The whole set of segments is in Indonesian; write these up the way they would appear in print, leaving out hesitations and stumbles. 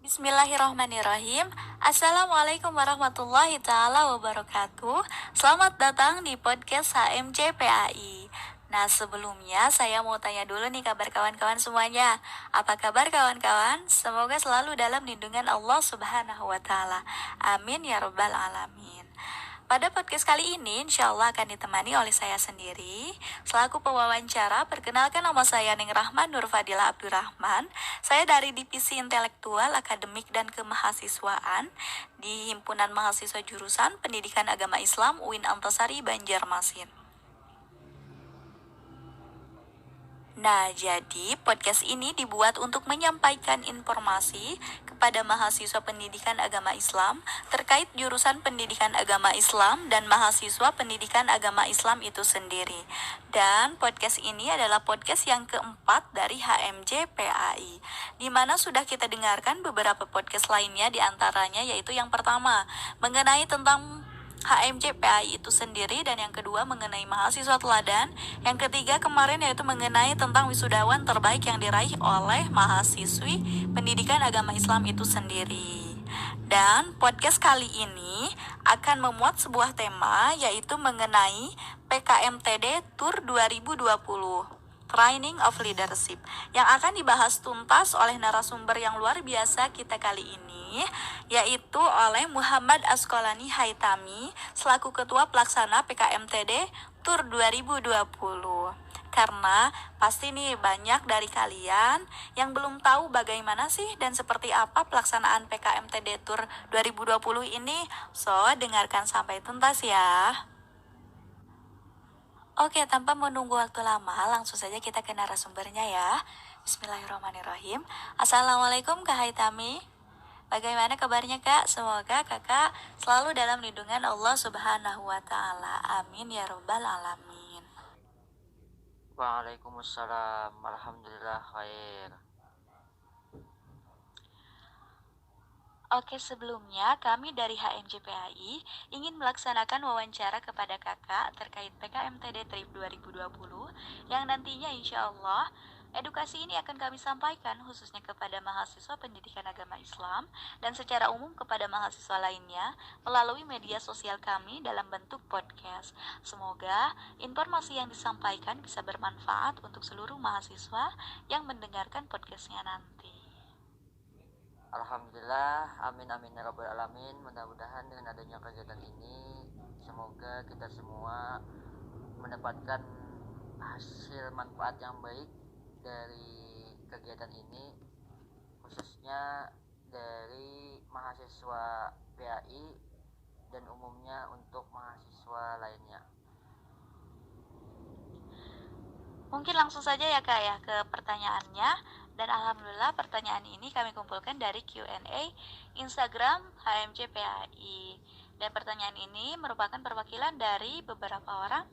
Bismillahirrahmanirrahim. Assalamualaikum warahmatullahi ta'ala wabarakatuh. Selamat datang di podcast HMJ PAI. Nah, sebelumnya saya mau tanya dulu nih kabar kawan-kawan semuanya. Apa kabar kawan-kawan? Semoga selalu dalam lindungan Allah Subhanahu wa Ta'ala. Amin ya Rabbal 'Alamin. Pada podcast kali ini, insya Allah akan ditemani oleh saya sendiri. Selaku pewawancara, perkenalkan nama saya Ning Rahman Nur Fadila Abdurrahman. Saya dari Divisi Intelektual, Akademik, dan Kemahasiswaan di Himpunan Mahasiswa Jurusan Pendidikan Agama Islam UIN Antasari Banjarmasin. Nah, jadi podcast ini dibuat untuk menyampaikan informasi kepada mahasiswa pendidikan agama Islam terkait jurusan pendidikan agama Islam dan mahasiswa pendidikan agama Islam itu sendiri. Dan podcast ini adalah podcast yang keempat dari HMJ PAI, di mana sudah kita dengarkan beberapa podcast lainnya, di antaranya yaitu yang pertama mengenai tentang HMJ PAI itu sendiri, dan yang kedua mengenai mahasiswa teladan, yang ketiga kemarin yaitu mengenai tentang wisudawan terbaik yang diraih oleh mahasiswi pendidikan agama Islam itu sendiri. Dan podcast kali ini akan memuat sebuah tema yaitu mengenai PKMTD Tour 2020, Training of Leadership, yang akan dibahas tuntas oleh narasumber yang luar biasa kita kali ini, yaitu oleh Muhammad Asqalani Haitami selaku Ketua Pelaksana PKMTD Tour 2020. Karena pasti nih banyak dari kalian yang belum tahu bagaimana sih dan seperti apa pelaksanaan PKMTD Tour 2020 ini. So, dengarkan sampai tuntas ya. Oke, tanpa menunggu waktu lama, langsung saja kita ke narasumbernya ya. Bismillahirrahmanirrahim. Assalamualaikum Kak Haitami. Bagaimana kabarnya Kak? Semoga Kakak selalu dalam lindungan Allah Subhanahu wa Ta'ala. Amin ya Rabbal 'Alamin. Waalaikumsalam, alhamdulillah khair. Oke, sebelumnya kami dari HMJPAI ingin melaksanakan wawancara kepada kakak terkait PKMTD Trip 2020 yang nantinya insya Allah edukasi ini akan kami sampaikan khususnya kepada mahasiswa pendidikan agama Islam dan secara umum kepada mahasiswa lainnya melalui media sosial kami dalam bentuk podcast. Semoga informasi yang disampaikan bisa bermanfaat untuk seluruh mahasiswa yang mendengarkan podcastnya nanti. Alhamdulillah, amin amin ya rabbal alamin. Mudah-mudahan dengan adanya kegiatan ini, semoga kita semua mendapatkan hasil manfaat yang baik dari kegiatan ini, khususnya dari mahasiswa PAI dan umumnya untuk mahasiswa lainnya. Mungkin langsung saja ya Kak ya ke pertanyaannya. Dan alhamdulillah pertanyaan ini kami kumpulkan dari Q&A Instagram HMJPAI. Dan pertanyaan ini merupakan perwakilan dari beberapa orang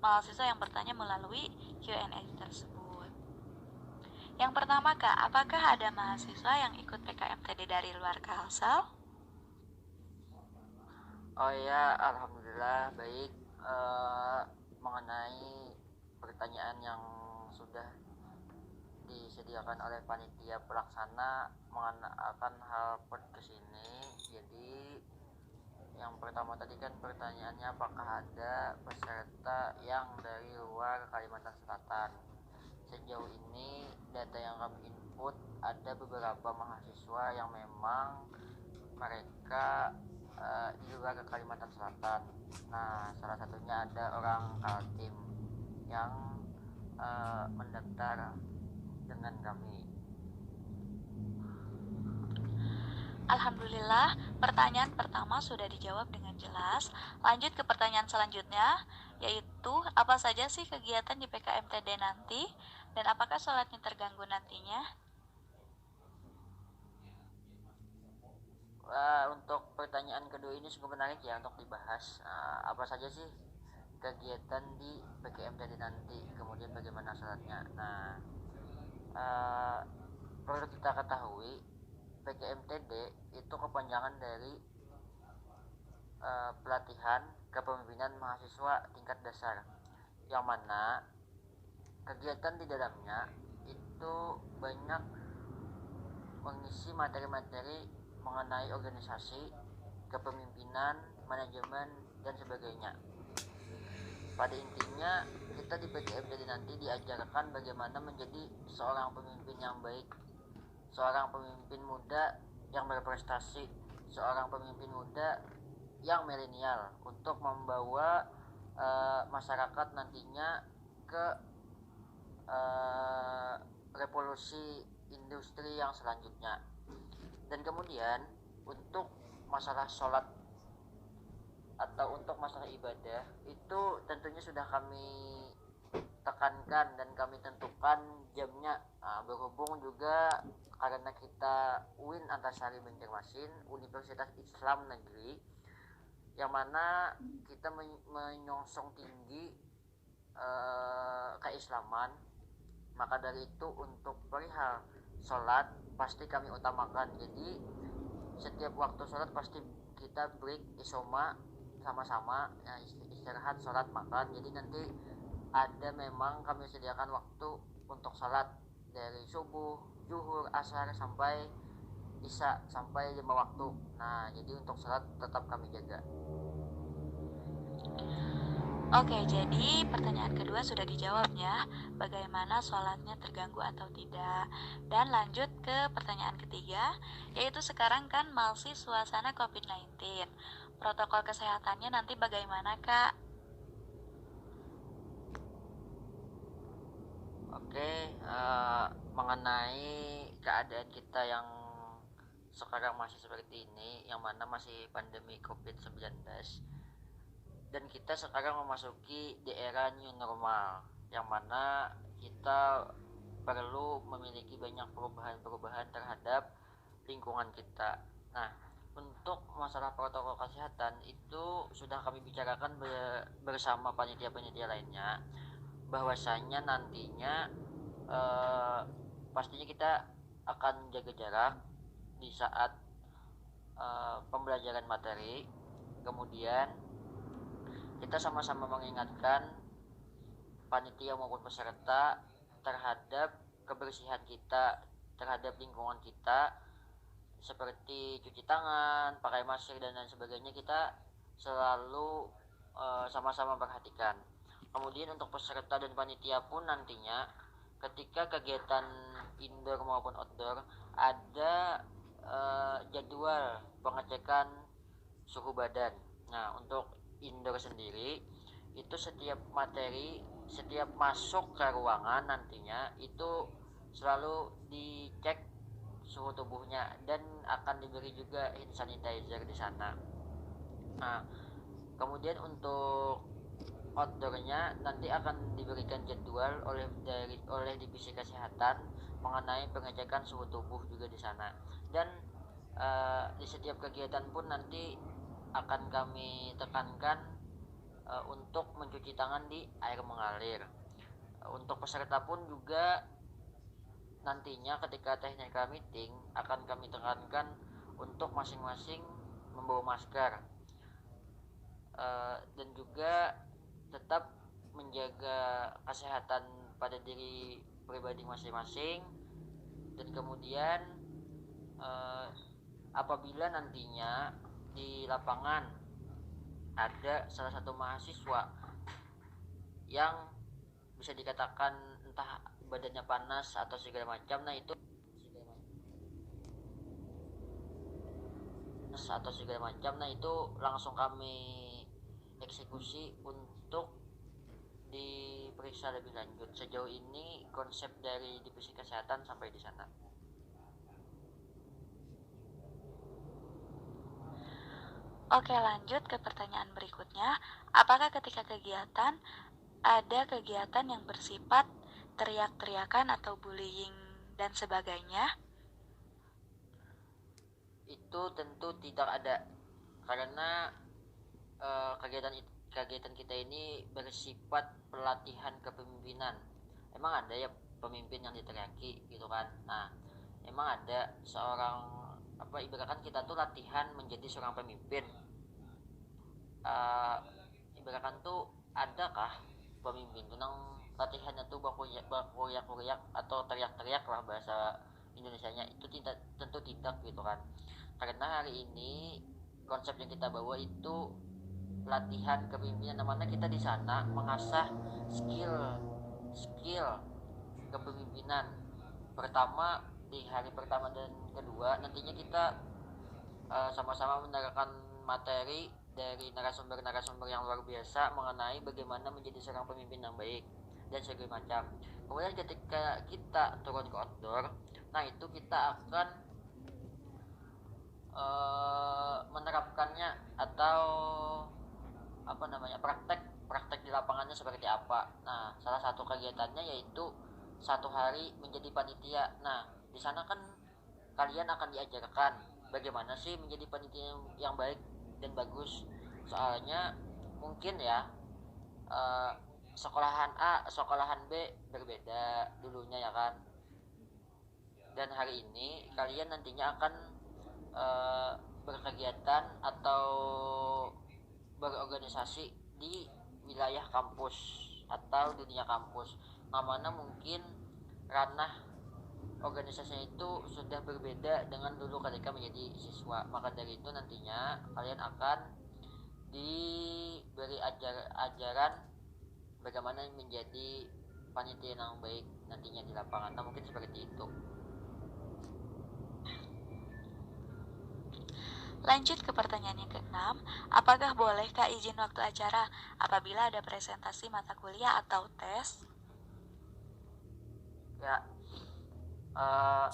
mahasiswa yang bertanya melalui Q&A tersebut. Yang pertama Kak, apakah ada mahasiswa yang ikut PKMTD dari luar Kalsel? Oh ya, alhamdulillah baik. Mengenai pertanyaan yang sudah disediakan oleh panitia pelaksana mengenai hal podcast ini, jadi yang pertama tadi kan pertanyaannya apakah ada peserta yang dari luar Kalimantan Selatan. Sejauh ini data yang kami input ada beberapa mahasiswa yang memang mereka di luar Kalimantan Selatan. Nah, salah satunya ada orang Kaltim yang mendaftar dengan kami. Alhamdulillah, pertanyaan pertama sudah dijawab dengan jelas. Lanjut ke pertanyaan selanjutnya, yaitu apa saja sih kegiatan di PKMTD nanti dan apakah sholatnya terganggu nantinya? Untuk pertanyaan kedua ini cukup menarik ya untuk dibahas. Apa saja sih kegiatan di PKMTD nanti, kemudian bagaimana syaratnya. Nah, perlu kita ketahui PKMTD itu kepanjangan dari pelatihan kepemimpinan mahasiswa tingkat dasar, yang mana kegiatan di dalamnya itu banyak mengisi materi-materi mengenai organisasi, kepemimpinan, manajemen, dan sebagainya. Pada intinya, kita di PTMTD nanti diajarkan bagaimana menjadi seorang pemimpin yang baik, seorang pemimpin muda yang berprestasi, seorang pemimpin muda yang milenial untuk membawa masyarakat nantinya ke revolusi industri yang selanjutnya. Dan kemudian untuk masalah sholat atau untuk masalah ibadah itu tentunya sudah kami tekankan dan kami tentukan jamnya. Berhubung juga karena kita UIN Antasari Banjarmasin, Universitas Islam Negeri, yang mana kita menyongsong tinggi keislaman, maka dari itu untuk perihal sholat pasti kami utamakan. Jadi setiap waktu sholat pasti kita break isoma sama-sama, istirahat, sholat, makan. Jadi nanti ada memang kami sediakan waktu untuk sholat dari subuh, zuhur, asar sampai isya, sampai 5 waktu. Nah, jadi untuk sholat tetap kami jaga. Oke, jadi pertanyaan kedua sudah dijawab ya, bagaimana sholatnya terganggu atau tidak. Dan lanjut ke pertanyaan ketiga, yaitu sekarang kan masih suasana COVID-19. Protokol kesehatannya nanti bagaimana, Kak? Oke, mengenai keadaan kita yang sekarang masih seperti ini, yang mana masih pandemi COVID-19, dan kita sekarang memasuki di era new normal, yang mana kita perlu memiliki banyak perubahan-perubahan terhadap lingkungan kita. Nah, untuk masalah protokol kesehatan itu sudah kami bicarakan bersama panitia-panitia lainnya, bahwasanya nantinya pastinya kita akan jaga jarak di saat pembelajaran materi. Kemudian kita sama-sama mengingatkan panitia maupun peserta terhadap kebersihan kita, terhadap lingkungan kita, seperti cuci tangan, pakai masker, dan lain sebagainya. Kita selalu sama-sama perhatikan. Kemudian untuk peserta dan panitia pun nantinya ketika kegiatan indoor maupun outdoor ada jadwal pengecekan suhu badan. Nah, untuk indoor sendiri itu setiap materi, setiap masuk ke ruangan nantinya itu selalu dicek suhu tubuhnya dan akan diberi juga hand sanitizer di sana. Nah, kemudian untuk outdoornya nanti akan diberikan jadwal oleh divisi kesehatan mengenai pengecekan suhu tubuh juga di sana. Dan di setiap kegiatan pun nanti akan kami tekankan untuk mencuci tangan di air mengalir. Untuk peserta pun juga nantinya ketika technical meeting akan kami tekankan untuk masing-masing membawa masker, dan juga tetap menjaga kesehatan pada diri pribadi masing-masing. Dan kemudian apabila nantinya di lapangan ada salah satu mahasiswa yang bisa dikatakan entah badannya panas atau segala macam, nah itu langsung kami eksekusi untuk diperiksa lebih lanjut. Sejauh ini konsep dari divisi kesehatan sampai di sana. Oke, lanjut ke pertanyaan berikutnya. Apakah ketika kegiatan ada kegiatan yang bersifat teriak-teriakan atau bullying dan sebagainya? Itu tentu tidak ada, karena kegiatan kita ini bersifat pelatihan kepemimpinan. Emang ada ya pemimpin yang diteriaki gitu kan? Nah, emang ada seorang ibaratkan kita tuh latihan menjadi seorang pemimpin. Ibaratkan tuh adakah pemimpin tuh nang latihannya tuh bakuriak atau teriak-teriak lah bahasa Indonesianya itu tidak, tentu tidak gitu kan. Karena hari ini konsep yang kita bawa itu latihan kepemimpinan, mana kita di sana mengasah skill skill kepemimpinan. Pertama, di hari pertama dan kedua nantinya kita sama-sama menerangkan materi dari narasumber-narasumber yang luar biasa mengenai bagaimana menjadi seorang pemimpin yang baik dan segala macam. Kemudian ketika kita turun ke outdoor, nah itu kita akan menerapkannya atau praktek praktek di lapangannya seperti apa. Nah, salah satu kegiatannya yaitu satu hari menjadi panitia. Nah, di sana kan kalian akan diajarkan bagaimana sih menjadi panitia yang baik dan bagus. Soalnya mungkin ya, eh, sekolahan A sekolahan B berbeda dulunya ya kan. Dan hari ini kalian nantinya akan berkegiatan atau berorganisasi di wilayah kampus atau dunia kampus, mana mungkin ranah organisasinya itu sudah berbeda dengan dulu ketika menjadi siswa. Maka dari itu nantinya kalian akan diberi ajaran bagaimana menjadi panitia yang baik nantinya di lapangan. Nah, mungkin seperti itu. Lanjut ke pertanyaan yang keenam, apakah bolehkah izin waktu acara apabila ada presentasi mata kuliah atau tes? Ya,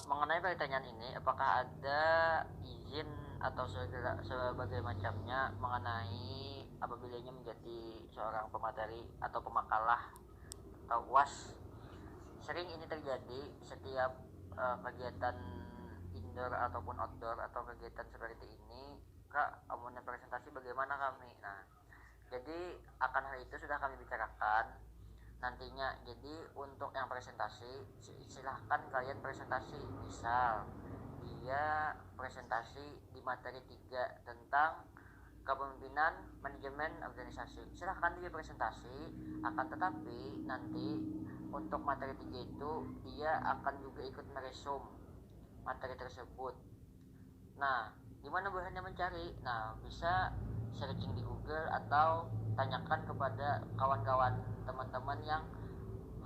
mengenai pertanyaan ini, apakah ada izin atau sebagai macamnya mengenai apabila menjadi seorang pemateri atau pemakalah atau UAS? Sering ini terjadi setiap kegiatan indoor ataupun outdoor atau kegiatan seperti ini. Kak, amunnya presentasi bagaimana kami? Nah, jadi akan hal itu sudah kami bicarakan nantinya. Jadi untuk yang presentasi, silahkan kalian presentasi. Misal dia presentasi di materi 3 tentang kepemimpinan manajemen organisasi, silahkan dia presentasi. Akan tetapi nanti untuk materi 3 itu dia akan juga ikut meresum materi tersebut. Nah, gimana bahannya mencari? Nah, bisa searching di Google atau tanyakan kepada kawan-kawan teman-teman yang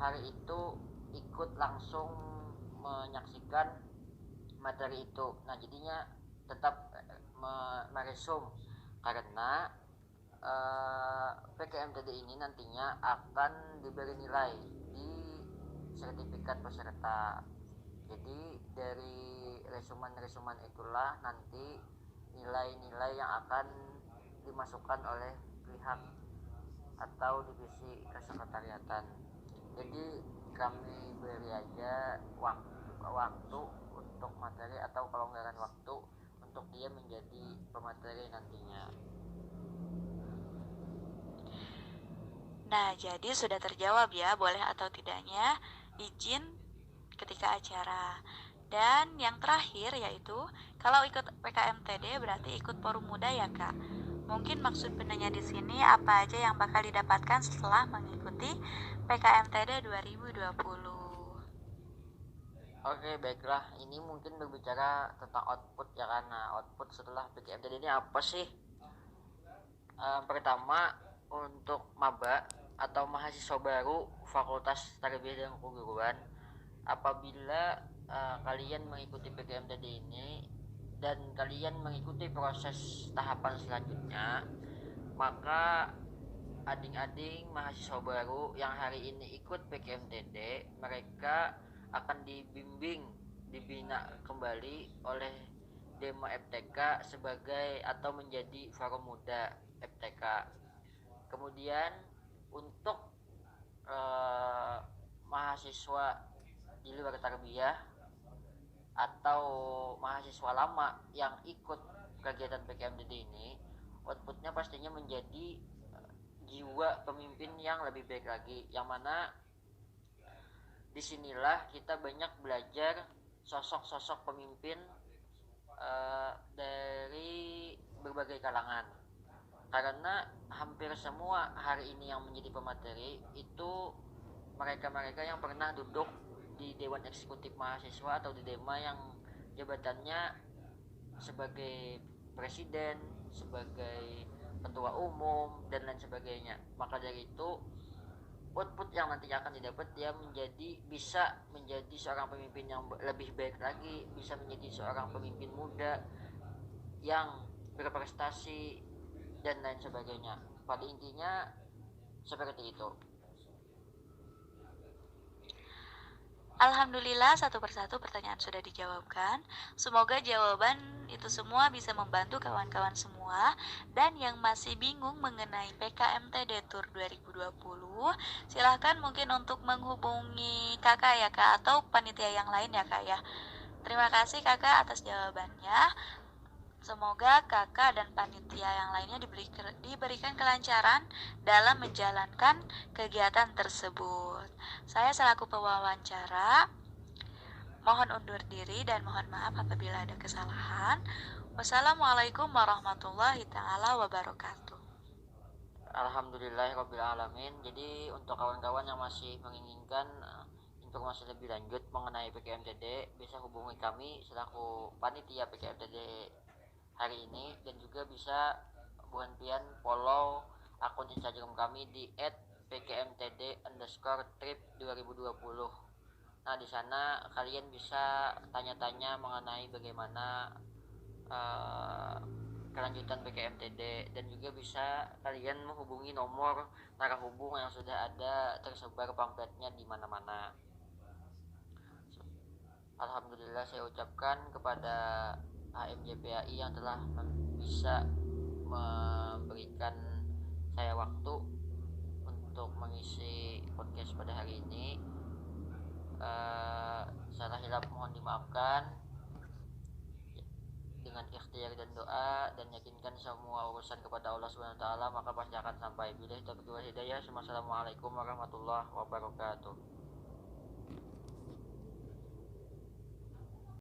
hari itu ikut langsung menyaksikan materi itu. Nah, jadinya tetap meresum karena PKMTD ini nantinya akan diberi nilai di sertifikat peserta. Jadi dari resuman-resuman itulah nanti nilai-nilai yang akan dimasukkan oleh pihak atau divisi kesekretariatan. Jadi kami beri aja waktu untuk materi atau kelonggaran waktu untuk dia menjadi pemateri nantinya. Nah, jadi sudah terjawab ya, boleh atau tidaknya izin ketika acara. Dan yang terakhir yaitu, kalau ikut PKMTD berarti ikut forum muda ya Kak? Mungkin maksud penanya di sini apa aja yang bakal didapatkan setelah mengikuti PKMTD 2020. Oke, baiklah. Ini mungkin berbicara tentang output ya, karena output setelah PKMTD ini apa sih? Pertama, untuk maba atau mahasiswa baru Fakultas Tarbiyah dan Keguruan, apabila kalian mengikuti PKMTD ini dan kalian mengikuti proses tahapan selanjutnya, maka adik-adik mahasiswa baru yang hari ini ikut PKMTD, mereka akan dibina kembali oleh Dema FTK sebagai atau menjadi forum muda FTK. Kemudian untuk mahasiswa di luar tarbiyah atau mahasiswa lama yang ikut kegiatan PKMTD ini, outputnya pastinya menjadi jiwa pemimpin yang lebih baik lagi, yang mana disinilah kita banyak belajar sosok-sosok pemimpin dari berbagai kalangan. Karena hampir semua hari ini yang menjadi pemateri itu mereka-mereka yang pernah duduk di Dewan Eksekutif Mahasiswa atau di DEMA yang jabatannya sebagai presiden, sebagai ketua umum dan lain sebagainya. Maka dari itu output yang nanti akan didapat dia bisa menjadi seorang pemimpin yang lebih baik lagi, bisa menjadi seorang pemimpin muda yang berprestasi dan lain sebagainya. Pada intinya seperti itu. Alhamdulillah satu persatu pertanyaan sudah dijawabkan. Semoga jawaban itu semua bisa membantu kawan-kawan semua. Dan yang masih bingung mengenai PKMTD Tour 2020, silahkan mungkin untuk menghubungi kakak ya kak, atau panitia yang lain ya kak ya. Terima kasih kakak atas jawabannya. Semoga kakak dan panitia yang lainnya diberikan kelancaran dalam menjalankan kegiatan tersebut. Saya selaku pewawancara mohon undur diri dan mohon maaf apabila ada kesalahan. Wassalamualaikum warahmatullahi taala wabarakatuh. Alhamdulillahirabbil alamin. Jadi untuk kawan-kawan yang masih menginginkan informasi lebih lanjut mengenai PKMTD bisa hubungi kami selaku panitia PKMTD hari ini, dan juga bisa buan-pian follow akun Instagram kami di @pkmtd_trip2020. Nah, di sana kalian bisa tanya-tanya mengenai bagaimana kelanjutan PKMTD, dan juga bisa kalian menghubungi nomor narahubung yang sudah ada tersebar pamfletnya di mana-mana. Alhamdulillah saya ucapkan kepada HMJPAI yang telah bisa memberikan saya waktu untuk mengisi podcast pada hari ini. Salah hilap mohon dimaafkan. Dengan ikhtiar dan doa dan yakinkan semua urusan kepada Allah Subhanahu wa taala, maka pasti akan sampai. Billahi taufiq wal hidayah. Wassalamualaikum warahmatullahi wabarakatuh.